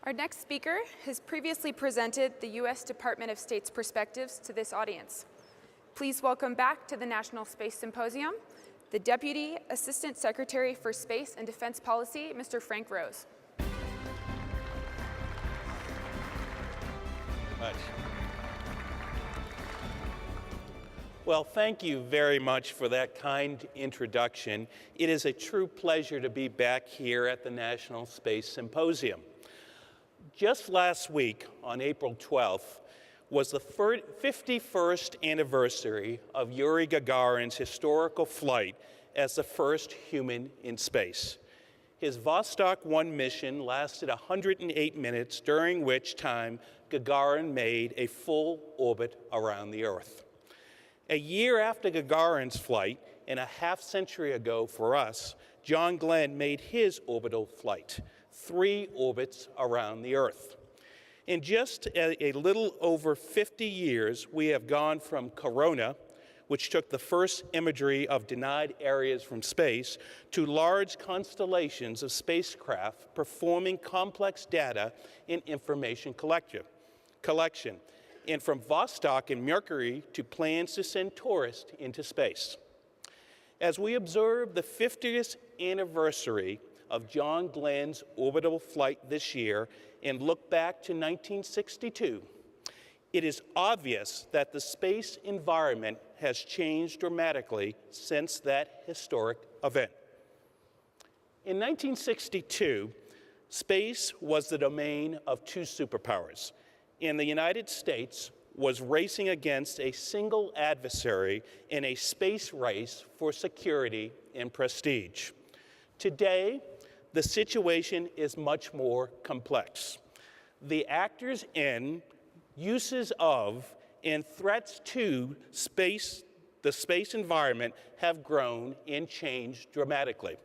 Our next speaker has previously presented the U.S. Department of State's perspectives to this audience. Please welcome back to the National Space Symposium the Deputy Assistant Secretary for Space and Defense Policy, Mr. Frank Rose. Well, thank you very much for that kind introduction. It is a true pleasure to be back here at the National Space Symposium. Just last week, on April 12th, was the 51st anniversary of Yuri Gagarin's historical flight as the first human in space. His Vostok 1 mission lasted 108 minutes, during which time Gagarin made a full orbit around the Earth. A year after Gagarin's flight, and a half-century ago for us, John Glenn made his orbital flight, 3 orbits around the Earth. In just a little over 50 years, we have gone from Corona, which took the first imagery of denied areas from space, to large constellations of spacecraft performing complex data and information collection, and from Vostok and Mercury to plans to send tourists into space. As we observe the 50th anniversary of John Glenn's orbital flight this year and look back to 1962, it is obvious that the space environment has changed dramatically since that historic event. In 1962, space was the domain of 2 superpowers, and the United States was racing against a single adversary in a space race for security and prestige. Today, the situation is much more complex. The actors in, uses of, and threats to the space environment have grown and changed dramatically.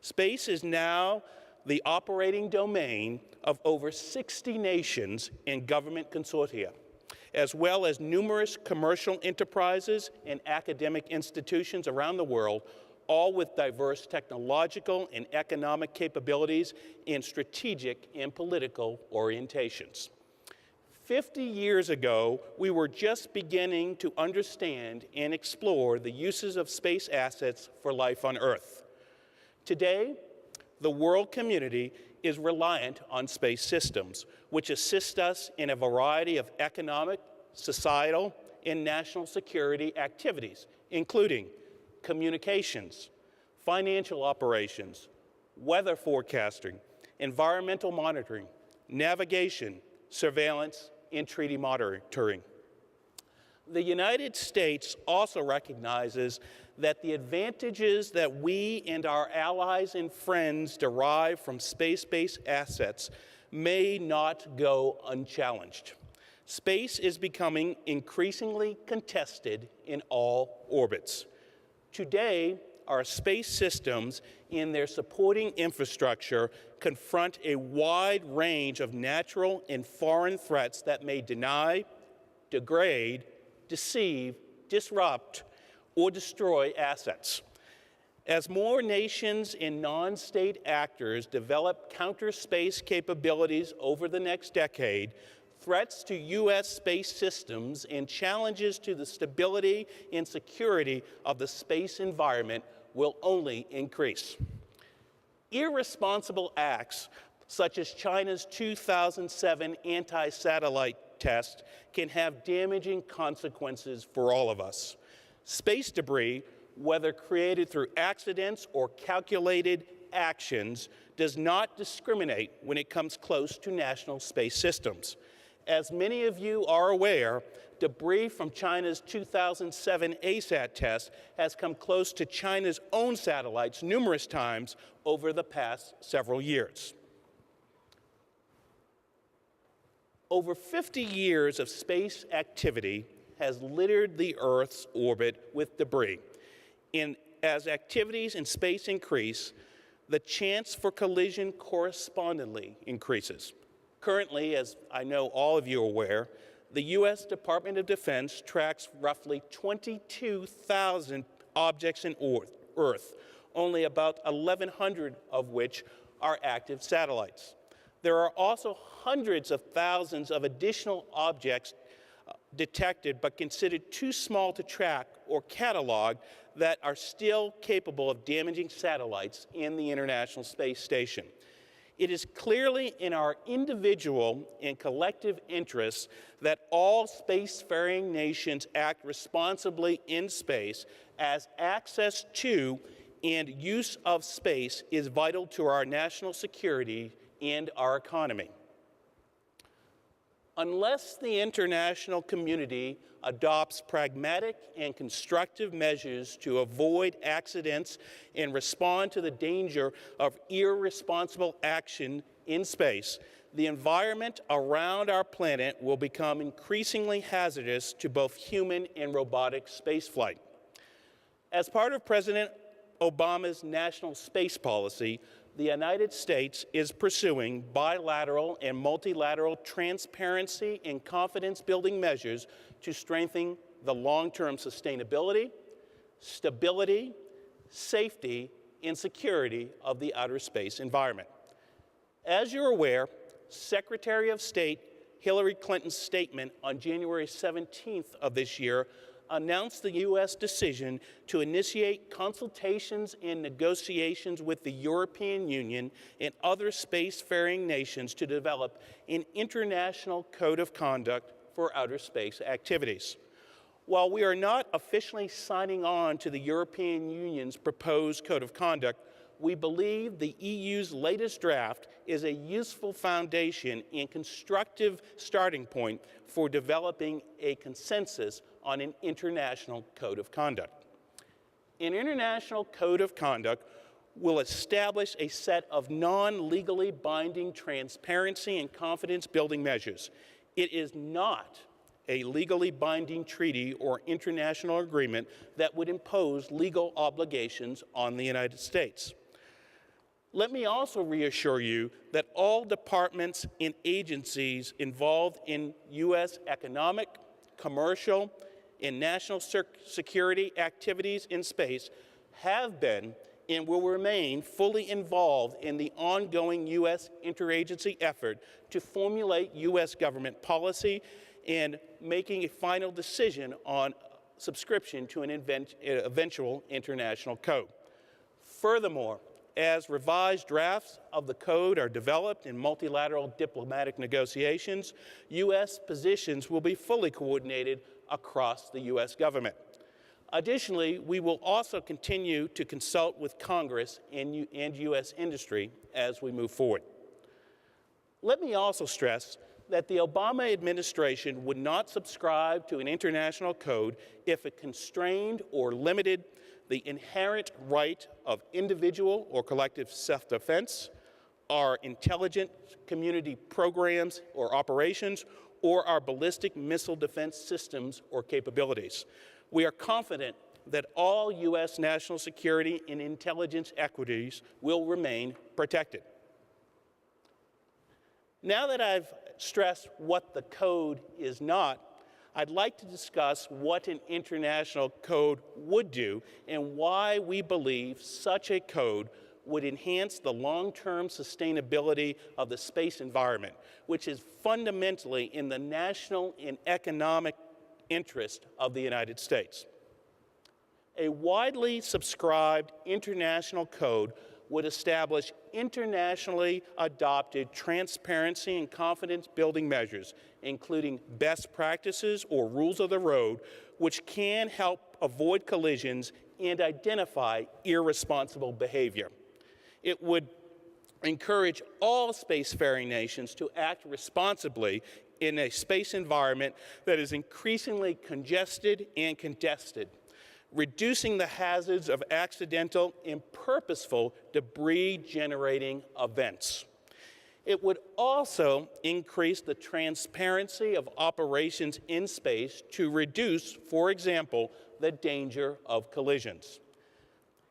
Space is now the operating domain of over 60 nations and government consortia, as well as numerous commercial enterprises and academic institutions around the world, all with diverse technological and economic capabilities and strategic and political orientations. 50 years ago, we were just beginning to understand and explore the uses of space assets for life on Earth. Today, the world community is reliant on space systems, which assist us in a variety of economic, societal, and national security activities, including communications, financial operations, weather forecasting, environmental monitoring, navigation, surveillance, and treaty monitoring. The United States also recognizes that the advantages that we and our allies and friends derive from space-based assets may not go unchallenged. Space is becoming increasingly contested in all orbits. Today, our space systems and their supporting infrastructure confront a wide range of natural and foreign threats that may deny, degrade, deceive, disrupt, or destroy assets. As more nations and non-state actors develop counter-space capabilities over the next decade, threats to U.S. space systems and challenges to the stability and security of the space environment will only increase. Irresponsible acts, such as China's 2007 anti-satellite test, can have damaging consequences for all of us. Space debris, whether created through accidents or calculated actions, does not discriminate when it comes close to national space systems. As many of you are aware, debris from China's 2007 ASAT test has come close to China's own satellites numerous times over the past several years. Over 50 years of space activity has littered the Earth's orbit with debris. And as activities in space increase, the chance for collision correspondingly increases. Currently, as I know all of you are aware, the U.S. Department of Defense tracks roughly 22,000 objects in Earth, only about 1,100 of which are active satellites. There are also hundreds of thousands of additional objects detected but considered too small to track or catalog that are still capable of damaging satellites in the International Space Station. It is clearly in our individual and collective interests that all spacefaring nations act responsibly in space, as access to and use of space is vital to our national security and our economy. Unless the international community adopts pragmatic and constructive measures to avoid accidents and respond to the danger of irresponsible action in space, the environment around our planet will become increasingly hazardous to both human and robotic spaceflight. As part of President Obama's national space policy, the United States is pursuing bilateral and multilateral transparency and confidence-building measures to strengthen the long-term sustainability, stability, safety, and security of the outer space environment. As you're aware, Secretary of State Hillary Clinton's statement on January 17th of this year announced the U.S. decision to initiate consultations and negotiations with the European Union and other spacefaring nations to develop an international code of conduct for outer space activities. While we are not officially signing on to the European Union's proposed code of conduct, we believe the EU's latest draft is a useful foundation and constructive starting point for developing a consensus on an international code of conduct. An international code of conduct will establish a set of non-legally binding transparency and confidence-building measures. It is not a legally binding treaty or international agreement that would impose legal obligations on the United States. Let me also reassure you that all departments and agencies involved in U.S. economic, commercial, and national security activities in space have been and will remain fully involved in the ongoing U.S. interagency effort to formulate U.S. government policy and making a final decision on subscription to an eventual international code. Furthermore, as revised drafts of the code are developed in multilateral diplomatic negotiations, U.S. positions will be fully coordinated across the U.S. government. Additionally, we will also continue to consult with Congress and U.S. industry as we move forward. Let me also stress that the Obama administration would not subscribe to an international code if it constrained or limited the inherent right of individual or collective self-defense, our intelligence community programs or operations, or our ballistic missile defense systems or capabilities. We are confident that all U.S. national security and intelligence equities will remain protected. Now that I've stressed what the code is not, I'd like to discuss what an international code would do and why we believe such a code would enhance the long-term sustainability of the space environment, which is fundamentally in the national and economic interest of the United States. A widely subscribed international code would establish internationally adopted transparency and confidence-building measures, including best practices or rules of the road, which can help avoid collisions and identify irresponsible behavior. It would encourage all spacefaring nations to act responsibly in a space environment that is increasingly congested and contested, reducing the hazards of accidental and purposeful debris-generating events. It would also increase the transparency of operations in space to reduce, for example, the danger of collisions.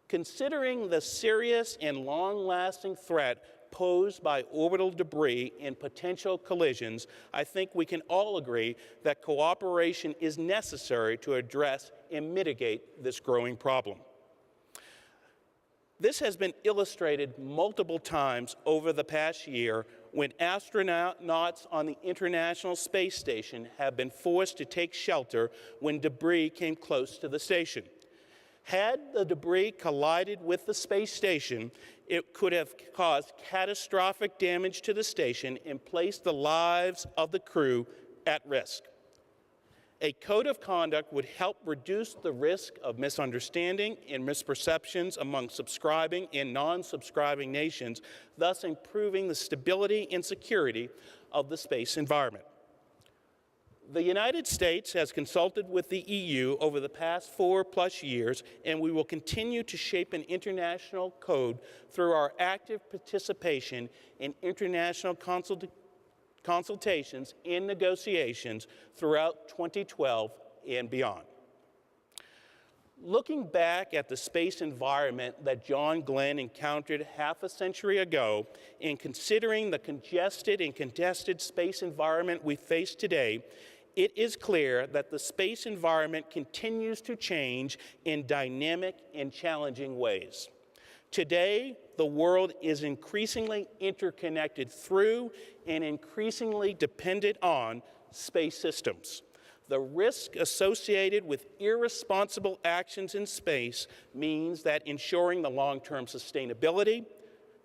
Considering the serious and long-lasting threat posed by orbital debris and potential collisions, I think we can all agree that cooperation is necessary to address and mitigate this growing problem. This has been illustrated multiple times over the past year when astronauts on the International Space Station have been forced to take shelter when debris came close to the station. Had the debris collided with the space station, it could have caused catastrophic damage to the station and placed the lives of the crew at risk. A code of conduct would help reduce the risk of misunderstanding and misperceptions among subscribing and non-subscribing nations, thus improving the stability and security of the space environment. The United States has consulted with the EU over the past 4+ years, and we will continue to shape an international code through our active participation in international consultations and negotiations throughout 2012 and beyond. Looking back at the space environment that John Glenn encountered half a century ago, and considering the congested and contested space environment we face today, it is clear that the space environment continues to change in dynamic and challenging ways. Today, the world is increasingly interconnected through and increasingly dependent on space systems. The risk associated with irresponsible actions in space means that ensuring the long-term sustainability,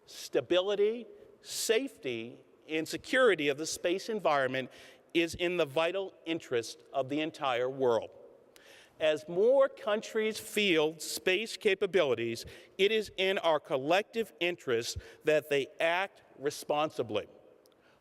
stability, safety, and security of the space environment is in the vital interest of the entire world. As more countries field space capabilities, it is in our collective interest that they act responsibly.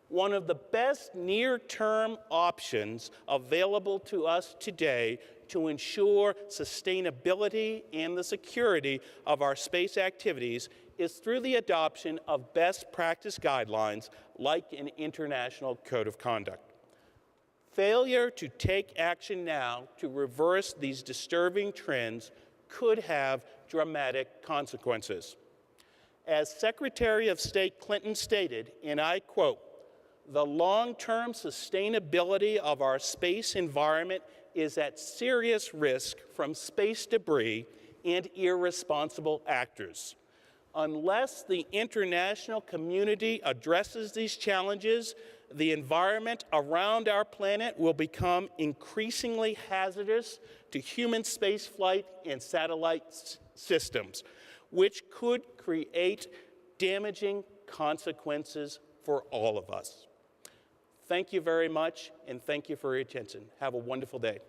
One of the best near-term options available to us today to ensure sustainability and the security of our space activities is through the adoption of best practice guidelines like an international code of conduct. Failure to take action now to reverse these disturbing trends could have dramatic consequences. As Secretary of State Clinton stated, and I quote, "The long-term sustainability of our space environment is at serious risk from space debris and irresponsible actors. Unless the international community addresses these challenges, the environment around our planet will become increasingly hazardous to human spaceflight and satellite systems, which could create damaging consequences for all of us." Thank you very much, and thank you for your attention. Have a wonderful day.